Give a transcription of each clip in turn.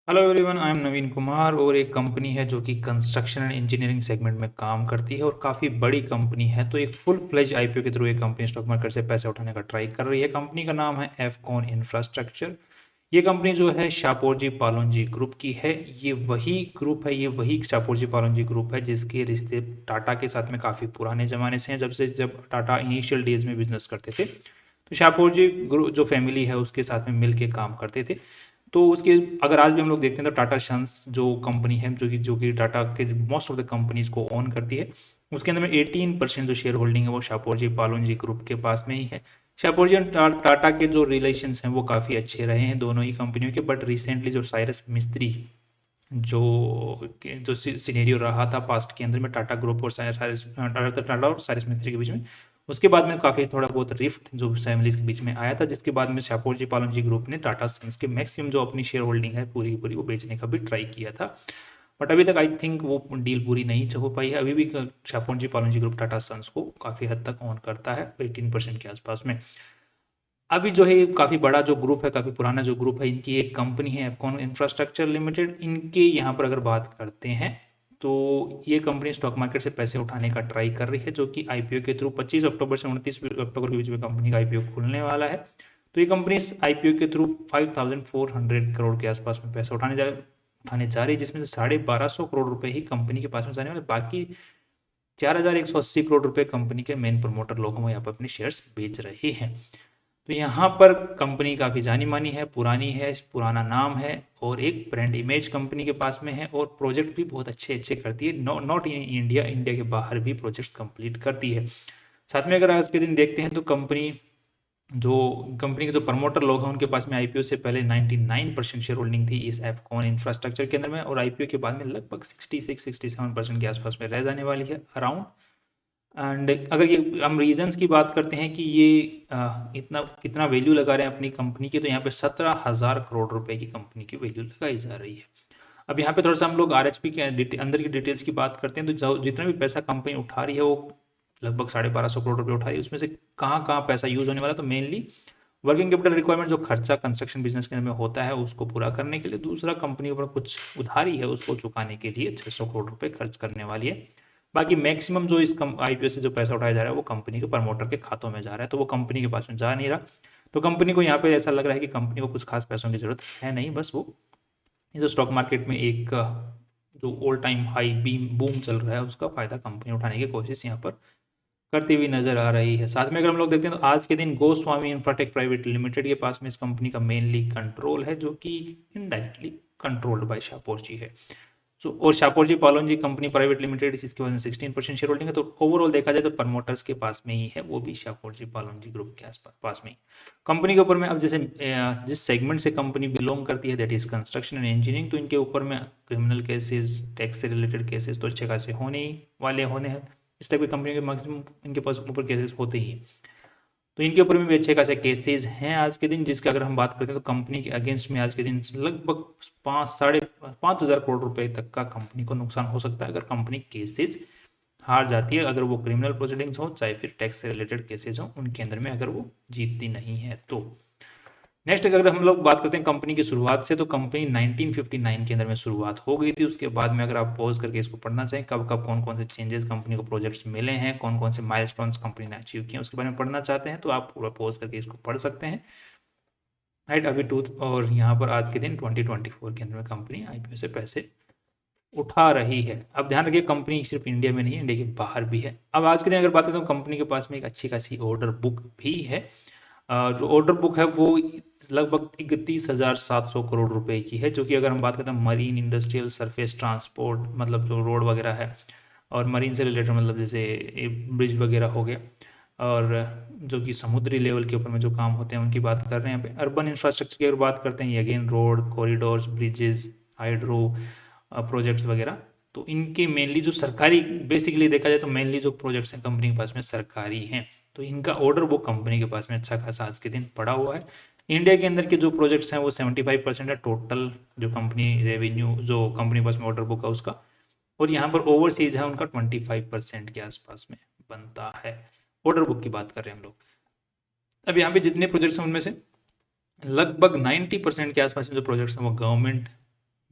Hello everyone, I am नवीन कुमार और एक company है जो कि कंस्ट्रक्शन एंड इंजीनियरिंग सेगमेंट में काम करती है और काफ़ी बड़ी कंपनी है। तो एक फुल फ्लेज आईपीओ के थ्रू एक कंपनी स्टॉक मार्केट से पैसे उठाने का ट्राई कर रही है। कंपनी का नाम है एफकॉन इंफ्रास्ट्रक्चर। ये कंपनी जो है शापोरजी पालोनजी ग्रुप की है। ये वही ग्रुप है, ये वही शापोरजी पालोनजी ग्रुप है जिसके रिश्ते टाटा के साथ में काफ़ी पुराने ज़माने से हैं, जब टाटा इनिशियल डेज में बिजनेस करते थे। तो शापोरजी ग्रुप जो फैमिली है उसके साथ में मिल के काम करते थे। तो उसके अगर आज भी हम लोग देखते हैं तो टाटा सन्स जो कंपनी है जो कि टाटा के मोस्ट ऑफ द कंपनीज को ओन करती है, उसके अंदर में 18% जो शेयर होल्डिंग है वो शापोरजी पालोनजी ग्रुप के पास में ही है। शापोरजी और टाटा के जो रिलेशंस हैं वो काफ़ी अच्छे रहे हैं दोनों ही कंपनियों के। बट रिसेंटली जो साइरस मिस्त्री जो सिनेरियो रहा था पास्ट के अंदर में टाटा ग्रुप और टाटा और साइरस मिस्त्री के बीच में, उसके बाद में काफ़ी थोड़ा बहुत रिफ्ट जो फैमिलीज के बीच में आया था, जिसके बाद में शापोरजी पालोनजी ग्रुप ने टाटा सन्स के मैक्सिमम जो अपनी शेयर होल्डिंग है पूरी की पूरी वो बेचने का भी ट्राई किया था। बट अभी तक आई थिंक वो डील पूरी नहीं हो पाई है। अभी भी शापोरजी पालोनजी ग्रुप टाटा सन्स को काफ़ी हद तक ओन करता है 18% के आसपास में। अभी जो है काफ़ी बड़ा जो ग्रुप है, काफ़ी पुराना जो ग्रुप है, इनकी एक कंपनी है एफकॉन इंफ्रास्ट्रक्चर लिमिटेड। इनके यहाँ पर अगर बात करते हैं तो ये कंपनी स्टॉक मार्केट से पैसे उठाने का ट्राई कर रही है, जो कि आईपीओ के थ्रू 25 अक्टूबर से 29 अक्टूबर के बीच में कंपनी का आईपीओ खुलने वाला है। तो ये कंपनी इस आईपीओ के थ्रू 5400 करोड़ के आसपास में पैसा उठाने जा रही है, जिसमें से 1250 करोड़ रुपए ही कंपनी के पास में जाने वाले, बाकी 4180 करोड़ रुपए कंपनी के मेन प्रमोटर लोग हैं, वो यहाँ पर अपने शेयर्स बेच रहे हैं। तो यहाँ पर कंपनी काफ़ी जानी मानी है, पुरानी है, पुराना नाम है और एक ब्रांड इमेज कंपनी के पास में है और प्रोजेक्ट भी बहुत अच्छे अच्छे करती है। नॉट इन इंडिया, इंडिया के बाहर भी प्रोजेक्ट्स कंप्लीट करती है। साथ में अगर आज के दिन देखते हैं तो कंपनी के जो प्रमोटर लोग हैं उनके पास में आईपीओ से पहले 99% शेयर होल्डिंग थी इस एफकॉन इंफ्रास्ट्रक्चर के अंदर में, और आईपीओ के बाद में लगभग 66-67% के आसपास में रह जाने वाली है अराउंड। एंड अगर ये हम रीजंस की बात करते हैं कि ये इतना कितना वैल्यू लगा रहे हैं अपनी कंपनी की, तो यहाँ पे 17,000 करोड़ रुपए की कंपनी की वैल्यू लगाई जा रही है। अब यहाँ पे थोड़ा सा हम लोग आरएचपी के अंदर की डिटेल्स की बात करते हैं, तो जितना भी पैसा कंपनी उठा रही है वो लगभग 1250 करोड़ रुपए उठा रही है। उसमें से कहाँ कहाँ पैसा यूज होने वाला, तो मेनली वर्किंग कैपिटल रिक्वायरमेंट जो खर्चा कंस्ट्रक्शन बिजनेस के अंदर में होता है उसको पूरा करने के लिए, दूसरा कंपनी के ऊपर कुछ उधारी है उसको चुकाने के लिए 600 करोड़ रुपए खर्च करने वाली है। बाकी मैक्सिमम जो इस आईपीओ से जो पैसा उठाया जा रहा है वो कंपनी के प्रमोटर के खातों में जा रहा है, तो वो कंपनी के पास में जा नहीं रहा। तो कंपनी को यहाँ पे ऐसा लग रहा है कि कंपनी को कुछ खास पैसों की जरूरत है नहीं, बस वो जो स्टॉक मार्केट में एक जो all time high beam boom चल रहा है उसका फायदा कंपनी उठाने की कोशिश यहाँ पर करती हुई नजर आ रही है। साथ में अगर हम लोग देखते हैं तो आज के दिन गोस्वामी इंफ्राटेक प्राइवेट लिमिटेड के पास में इस कंपनी का मेनली कंट्रोल है, जो कि इनडायरेक्टली कंट्रोल्ड बाय शापोरजी है। सो और Shapoorji Pallonji company private limited इसके पास में 16% शेयर होल्डिंग है। तो ओवरऑल देखा जाए तो प्रमोटर्स के पास में ही है, वो भी शापोरजी पालोनजी ग्रुप के आसपास पास में ही। कंपनी के ऊपर में अब जैसे जिस सेगमेंट से कंपनी बिलोंग करती है that is construction and engineering, तो इनके ऊपर में क्रिमिनल केसेस, टैक्स से रिलेटेड केसेस तो अच्छे खासे होने हैं। इस टाइप की कंपनी के मैक्सिमम इनके पास ऊपर केसेस होते ही हैं। तो इनके ऊपर में भी अच्छे खासे केसेस हैं आज के दिन, जिसके अगर हम बात करते हैं तो कंपनी के अगेंस्ट में आज के दिन लगभग 5-5.5 हज़ार करोड़ रुपए तक का कंपनी को नुकसान हो सकता है अगर कंपनी केसेस हार जाती है, अगर वो क्रिमिनल प्रोसीडिंग्स हो चाहे फिर टैक्स से रिलेटेड केसेस हो उनके अंदर में अगर वो जीतती नहीं है तो। नेक्स्ट अगर हम लोग बात करते हैं कंपनी की शुरुआत से, तो कंपनी 1959 के अंदर में शुरुआत हो गई थी। उसके बाद में अगर आप पॉज करके इसको पढ़ना चाहें कब कब कौन कौन से चेंजेस कंपनी को प्रोजेक्ट्स मिले हैं, कौन कौन से माइलस्टोन्स कंपनी ने अचीव किए उसके बारे में पढ़ना चाहते हैं तो आप पूरा पॉज करके इसको पढ़ सकते हैं। राइट, अभी टू और यहाँ पर आज के दिन 2024 के अंदर में कंपनी आईपीओ से पैसे उठा रही है। अब ध्यान रखिए कंपनी सिर्फ इंडिया में नहीं है, इंडिया के बाहर भी है। अब आज के दिन अगर बात करें तो कंपनी के पास में एक अच्छी खासी ऑर्डर बुक भी है। जो ऑर्डर बुक है वो लगभग 31,700 करोड़ रुपए की है, जो कि अगर हम बात करते हैं मरीन इंडस्ट्रियल सरफेस ट्रांसपोर्ट मतलब जो रोड वगैरह है और मरीन से रिलेटेड मतलब जैसे ब्रिज वगैरह हो गया, और जो कि समुद्री लेवल के ऊपर में जो काम होते हैं उनकी बात कर रहे हैं। यहाँ पे अर्बन इंफ्रास्ट्रक्चर की अगर बात करते हैं ये again road, corridors, bridges, hydro projects वगैरह, तो इनके मेनली जो सरकारी बेसिकली देखा जाए तो मेनली जो प्रोजेक्ट्स हैं कंपनी के पास में सरकारी हैं, तो इनका ऑर्डर बुक कंपनी के पास में अच्छा खासा आज के दिन पड़ा हुआ है। इंडिया के अंदर के जो प्रोजेक्ट्स हैं वो 75% है टोटल जो कंपनी रेवेन्यू जो कंपनी के पास में ऑर्डर बुक है उसका, और यहाँ पर ओवरसीज है उनका 25% के आसपास में बनता है। ऑर्डर बुक की बात कर रहे हैं हम लोग। अब यहाँ पे जितने प्रोजेक्ट्स हैं उनमें से लगभग 90% के आसपास जो प्रोजेक्ट्स हैं वो गवर्नमेंट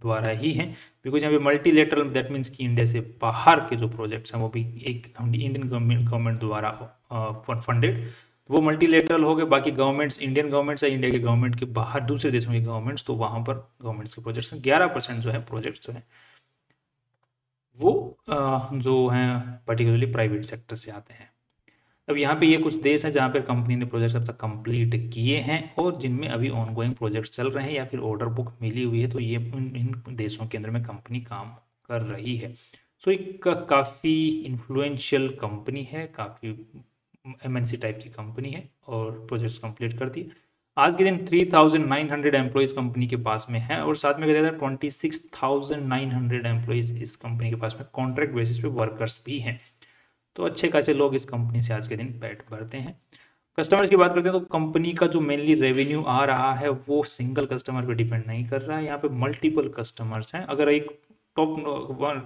द्वारा ही हैं, बिकॉज यहाँ पे मल्टीलेटरल दैट मीन्स कि इंडिया से बाहर के जो प्रोजेक्ट्स हैं वो भी एक इंडियन गवर्नमेंट द्वारा फंडेड, वो मल्टीलेटरल हो गए। बाकी गवर्नमेंट्स, इंडियन गवर्नमेंट्स है, इंडिया के गवर्नमेंट के बाहर दूसरे देशों के गवर्नमेंट्स, तो वहाँ पर गवर्नमेंट्स के प्रोजेक्ट्स 11% जो है प्रोजेक्ट्स जो है वो जो हैं पर्टिकुलरली प्राइवेट सेक्टर से आते हैं। अब यहाँ पे ये कुछ देश हैं जहाँ पे कंपनी ने प्रोजेक्ट्स अब तक कंप्लीट किए हैं और जिनमें अभी ऑनगोइंग प्रोजेक्ट्स चल रहे हैं या फिर ऑर्डर बुक मिली हुई है, तो ये इन देशों के अंदर में कंपनी काम कर रही है। सो एक काफ़ी इन्फ्लुएंशियल कंपनी है, काफ़ी एमएनसी टाइप की कंपनी है और प्रोजेक्ट्स कंप्लीट कर दिए। आज के दिन 3,900 एम्प्लॉयज़ कंपनी के पास में हैं और साथ में कहते हैं 26,900 एम्प्लॉयज़ इस कंपनी के पास में कॉन्ट्रैक्ट बेसिस पे वर्कर्स भी हैं। तो अच्छे खासे लोग इस कंपनी से आज के दिन पेट भरते हैं। कस्टमर्स की बात करते हैं तो कंपनी का जो मेनली रेवेन्यू आ रहा है वो सिंगल कस्टमर पे डिपेंड नहीं कर रहा है, यहाँ पे मल्टीपल कस्टमर्स हैं। अगर एक टॉप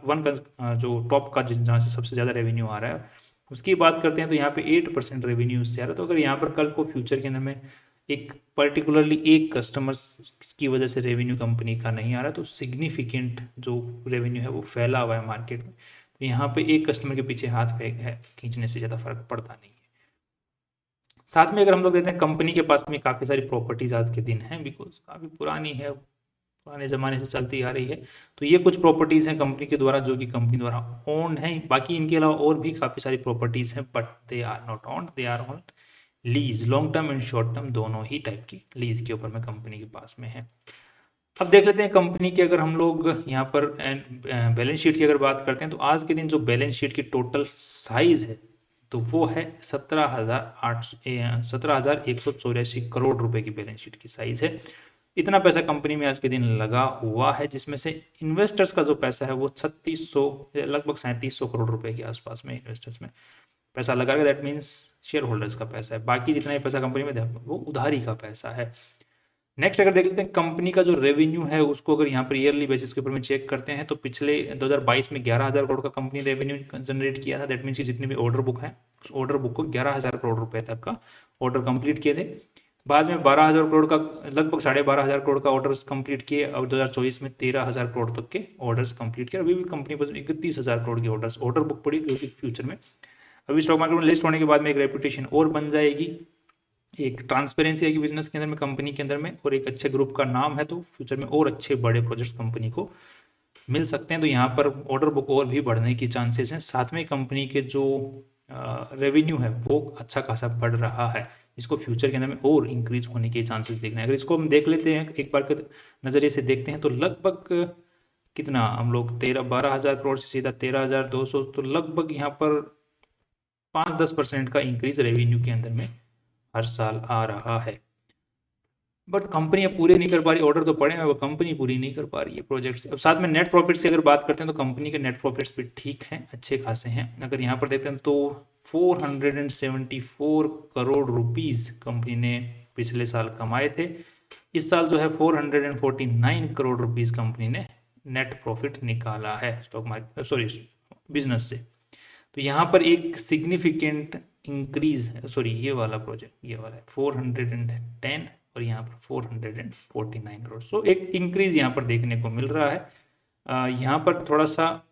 वन का जो टॉप का जहाँ से सबसे ज़्यादा रेवेन्यू आ रहा है उसकी बात करते हैं तो यहाँ पे 8% रेवेन्यू उससे आ रहा है। तो अगर यहाँ पर कल को फ्यूचर के अंदर में एक पर्टिकुलरली एक कस्टमर्स की वजह से रेवेन्यू कंपनी का नहीं आ रहा, तो सिग्निफिकेंट जो रेवेन्यू है वो फैला हुआ है मार्केट में, तो यहाँ पे एक कस्टमर के पीछे हाथ खींचने से ज़्यादा फर्क पड़ता नहीं है। साथ में अगर हम लोग देखते हैं कंपनी के पास में काफ़ी सारी प्रॉपर्टीज़ आज के दिन हैं, बिकॉज काफ़ी पुरानी है, पुराने ज़माने से चलती आ रही है। तो ये कुछ प्रॉपर्टीज़ हैं कंपनी के द्वारा जो कि कंपनी द्वारा ओन्ड हैं। बाकी इनके अलावा और भी काफ़ी सारी प्रॉपर्टीज़ हैं, but they are not owned, they are on lease, long term and short term दोनों ही टाइप की लीज के ऊपर में कंपनी के पास में है। अब देख लेते हैं कंपनी की, अगर हम लोग यहाँ पर बैलेंस शीट की अगर बात करते हैं तो आज के दिन जो बैलेंस शीट की टोटल साइज है तो वो है 17,184 करोड़ रुपए की बैलेंस शीट की साइज है। इतना पैसा कंपनी में आज के दिन लगा हुआ है, जिसमें से इन्वेस्टर्स का जो पैसा है वो 3600 लगभग 3700 करोड़ रुपए के आसपास में इन्वेस्टर्स में पैसा लगा है। दैट मीन्स शेयर होल्डर्स का पैसा है। बाकी जितना ही पैसा कंपनी में वो उधारी का पैसा है। नेक्स्ट अगर देख लेते हैं कंपनी का जो रेवेन्यू है उसको अगर यहाँ पर ईयरली बेसिस के ऊपर में चेक करते हैं तो पिछले 2022 में 11,000 करोड़ का कंपनी रेवेन्यू जनरेट किया था। दैट मीन्स जितने भी ऑर्डर बुक हैं उस ऑर्डर बुक को 11,000 करोड़ रुपए तक का ऑर्डर कंप्लीट किए थे। बाद में 12,000 करोड़ का लगभग 12,500 करोड़ का ऑर्डर्स कंप्लीट किए और 2024 में 13,000 करोड़ तक के ऑर्डर्स कंप्लीट किए। अभी भी कंपनी पर 31,000 करोड़ की ऑर्डर बुक पड़ी, जो कि फ्यूचर में अभी स्टॉक मार्केट में लिस्ट होने के बाद में एक रेपुटेशन और बन जाएगी, एक ट्रांसपेरेंसी आएगी बिजनेस के अंदर में, कंपनी के अंदर में, और एक अच्छे ग्रुप का नाम है, तो फ्यूचर में और अच्छे बड़े प्रोजेक्ट्स कंपनी को मिल सकते हैं। तो यहाँ पर ऑर्डर बुक और भी बढ़ने की चांसेस हैं। साथ में कंपनी के जो रेवेन्यू है वो अच्छा खासा बढ़ रहा है, इसको फ्यूचर के अंदर में और इंक्रीज होने के चांसेस देखने हैं। अगर इसको हम देख लेते हैं एक बार के नज़रिए से देखते हैं तो लगभग कितना हम लोग 12,000 करोड़ से सीधा 13,200, तो लगभग यहाँ पर 5-10% का इंक्रीज रेवेन्यू के अंदर में हर साल आ रहा है। बट कंपनी अब पूरे नहीं कर पा रही, ऑर्डर तो पड़े हैं वो कंपनी पूरी नहीं कर पा रही है प्रोजेक्ट्स। अब साथ में नेट प्रॉफिट्स की अगर बात करते हैं तो कंपनी के नेट प्रॉफिट्स भी ठीक हैं, अच्छे खासे हैं। अगर यहाँ पर देखते हैं तो 474 करोड़ रुपीज़ कंपनी ने पिछले साल कमाए थे। इस साल जो है 449 करोड़ रुपीज़ कंपनी ने नेट प्रॉफिट निकाला है स्टॉक मार्केट बिजनेस से। तो यहाँ पर एक सिग्निफिकेंट इंक्रीज है, ये वाला प्रोजेक्ट, ये वाला है 410 और यहाँ पर 449 करोड़। सो एक इंक्रीज यहाँ पर देखने को मिल रहा है। यहाँ पर थोड़ा सा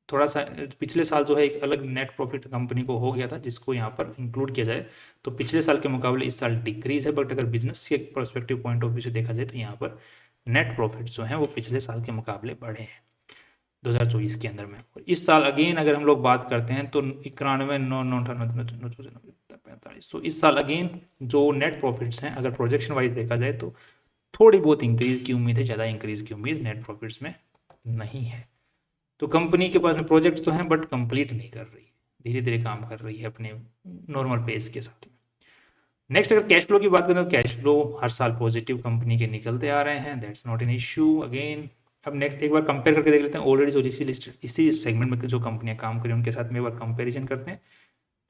पिछले साल जो है एक अलग नेट प्रॉफिट कंपनी को हो गया था, जिसको यहाँ पर इंक्लूड किया जाए तो पिछले साल के मुकाबले इस साल डिक्रीज है। बट अगर बिजनेस के पर्सपेक्टिव पॉइंट ऑफ व्यू से देखा जाए तो यहाँ पर नेट प्रॉफिट जो है वो पिछले साल के मुकाबले बढ़े हैं 2024 के अंदर में। इस साल अगेन अगर हम लोग बात करते हैं तो 91,998,945। तो इस साल अगेन जो नेट प्रॉफिट्स हैं अगर प्रोजेक्शन वाइज देखा जाए तो थोड़ी बहुत इंक्रीज की उम्मीद है, ज़्यादा इंक्रीज की उम्मीद नेट प्रॉफिट्स में नहीं है। तो कंपनी के पास में प्रोजेक्ट्स तो हैं बट कंप्लीट नहीं कर रही है, धीरे धीरे काम कर रही है अपने नॉर्मल पेस के साथ में। नेक्स्ट अगर कैश फ्लो की बात करें तो कैश फ्लो हर साल पॉजिटिव कंपनी के निकलते आ रहे हैं, that's not an issue again. अब नेक्स्ट एक बार कंपेयर करके देख लेते हैं ऑलरेडी जो इसी सेगमेंट में जो कंपनियां काम करी उनके साथ में एक बार कंपेरिजन करते हैं।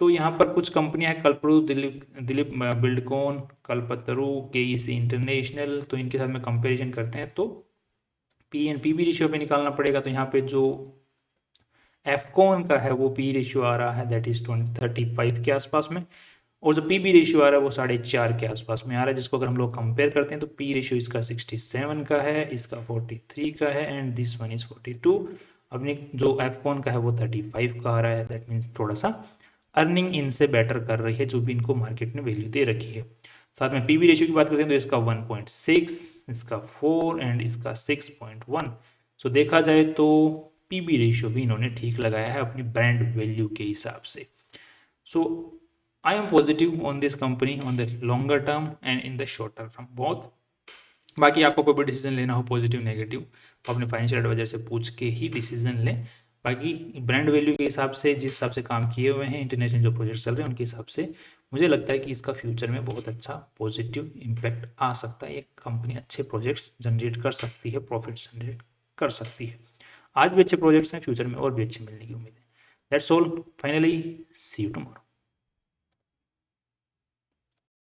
तो यहाँ पर कुछ कंपनियां हैं कल्पतरु, दिलीप बिल्डकॉन, कल्पतरु, केईसी इंटरनेशनल, तो इनके साथ में कंपेरिजन करते हैं तो पी एन पी रेशियो पे निकालना पड़ेगा। तो यहाँ पे जो एफकॉन का है वो पी रेशियो आ रहा है दैट इज 35 के आसपास में, और जो पीबी रेशियो आ रहा है वो 4.5 के आसपास में आ रहा है, जिसको अगर हम लोग कंपेयर करते हैं तो पी रेशियो इसका 67 का है, इसका 43 का है एंड दिस वन इज 42। अपने जो एफकॉन का है वो 35 का आ रहा है। दैट मीन्स थोड़ा सा अर्निंग इनसे बेटर कर रही है जो भी इनको मार्केट ने वैल्यू दे रखी है। साथ में पीबी रेशियो की बात करते हैं तो इसका 1.6, इसका 4 एंड इसका 6.1। सो देखा जाए तो पीबी रेशियो भी इन्होंने ठीक लगाया है अपनी ब्रांड वैल्यू के हिसाब से। So I am positive on this company on the longer term and in the shorter term both. बाकी आपको कोई भी डिसीजन लेना हो पॉजिटिव नेगेटिव तो अपने फाइनेंशियल एडवाइजर से पूछ के ही डिसीजन लें। बाकी ब्रांड वैल्यू के हिसाब से जिस हिसाब से काम किए हुए हैं इंटरनेशनल जो प्रोजेक्ट चल रहे हैं उनके हिसाब से मुझे लगता है कि इसका फ्यूचर में बहुत अच्छा पॉजिटिव इम्पैक्ट आ सकता है। एक कंपनी अच्छे प्रोजेक्ट्स जनरेट कर सकती है, प्रॉफिट जनरेट कर सकती है। आज भी अच्छे प्रोजेक्ट्स हैं, फ्यूचर में और भी अच्छे मिलने की उम्मीद है। That's all, finally see you tomorrow.